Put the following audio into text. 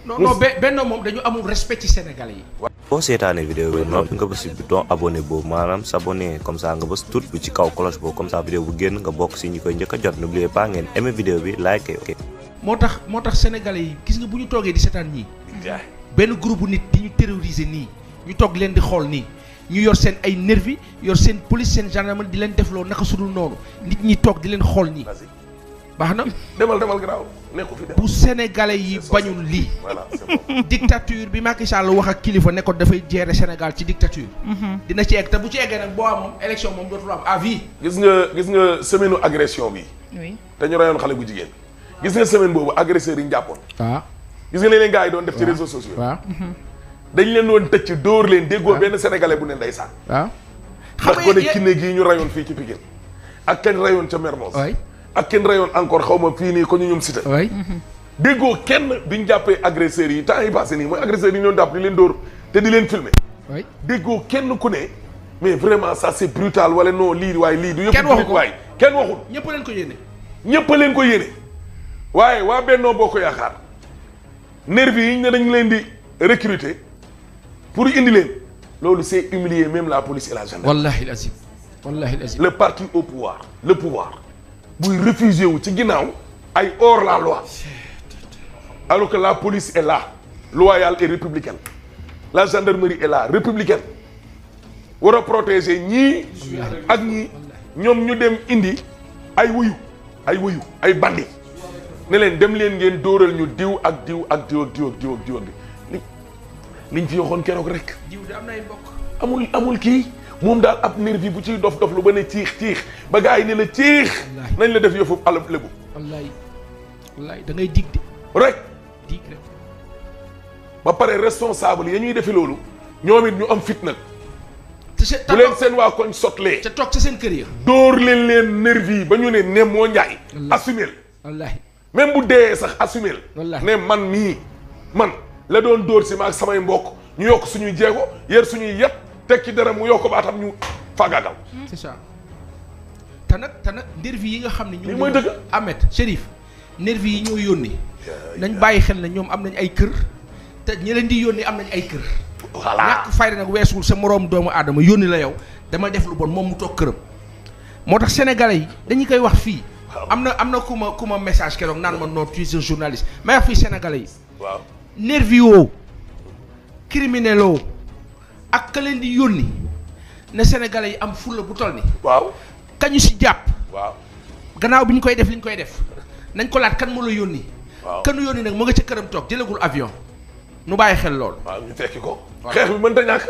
non benno moom dañu amul respect ci Sénégalais yi. boo seetaanee vidéo bi noonu nga bës si bouton abonné boobu maanaam s'abonner comme ça nga bës tout bi ci kaw cloche boobu comme ça vidéo bu génn nga bokk si ñi koy njëkk a jot n'oubliez pas ngeen aimer vidéo bi like ok. moo tax Sénégalais yi gis nga bu ñu toogee di seetaan ñii. benn groupe nit di ñu terroriser nii ñu toog leen di xool nii ñu yor seen ay nervi yor seen police seen gendarmerie di leen defloo naka sudul noonu nit ñi toog di leen xool nii. baax na demal garaaw nekku fi dem. bu Sénégalais yi bañul lii. voilà c'est bon. dictature bi Macky Sall wax ak kilifa ne ko dafay gérer Sénégal ci dictature. dina ci egg te bu ci eggee nag boo am moom élection moom dootul am à vie. gis nga semaine u agression bi. oui te ñu rayoon xale bu jigéen. gis nga semaine boobu agresseurs yi ñu jàppoon. waaw. gis nga leneen gars yi doon def ci réseaux sociaux. waaw. dañ leen doon tëcc dóor leen déggoo benn sénégalais bu ne ndeysaan. waaw. ndax ko ne Kiné gii ñu rayoon fii ci Pikine ak kenn rayoon ca Mermoz. ak kenn rayoon encore xaw ma fii nii ko ñu ñum cité. déggoo kenn bi ñu jàppee agresseurs yi temps yi passé nii mooy agresseurs yi ñu doon jàpp di leen dóor te di leen filmer. déggoo kenn ku ne mais vraiment ça c'est brutal wala non lii waaye lii du yëpp. kenn waxu ko waaye kenn waxul. ñëpp leen ko yéene. ñëpp leen ko yéene waaye waa Benno Bokk Yaakaar nervi yi ñu ne dañu leen di recruter pour indi leen loolu c'est humilier même la police et la gendarmerie. wallahi lazim le parti au pouvoir le pouvoir buy réfugié wu ci ginnaaw ay hors la loi alors que la police est là loyale et républicaine la gendarmerie est là républicaine war a protéger ñii ak ñii ñoom ñu dem indi ay wuyu ay bandi ne leen dem leen ngeen dóoral ñu diw ak diw ak diw ak diw ak diw ak diw ak liñ fi waxoon keroog rek. diw de am na ay mbokk. amul kii moom daal ab nervi bu ciy dof lu ba ne ciix ba gars yi ne la ciix. nañ la def yëfu alal lébu. wallaay da ngay dig de. rek. dig rek. ba pare responsable ya ñuy defi loolu ñoom it ñu am fit nag. te bu leen seen waa koñ sotlee. te toog ca seen kër ya. dóor leen nervi ba ñu ne ne moo njaay. assumel. wallaahi. même bu dee sax assumel. wallaahi ne man la doon dóor si ma ak samay mbokk ñu yokk suñuy jéego yer suñuy yet teg ci dara mu yokk ba atam ñu fagaagal. c'est ça te nag nervi yi nga xam ne. lii mooy dëgg Ahmed Chérif nervi yi ñoo yónni. nañ bàyyi xel ne ñoom am nañ ay kër te ñi leen di yónni am nañ ay kër. voilà ñàkk fayda nag weesuwul sa moroom doomu aadama yónni la yow dama def lu bon moom mu toog këram. moo tax sénégalais yi dañu koy wax fii. am na ku ma message keroog naan ma non tu es un journaliste may wax fii sénégalais yi. waaw nervi woo criminel woo ak ka leen di yónni ne sénégalais yi am fulla bu toll ni waaw kañu si jàpp. waaw gannaaw bi ñu koy def li ñu koy def nañ ko laat kan moo la yónni. waaw kanu yónni nag mu nga ca këram toog jëlagul avion nu bàyyi xel lool. waaw ñu fekki ko. xeex bi mënta ñàkk.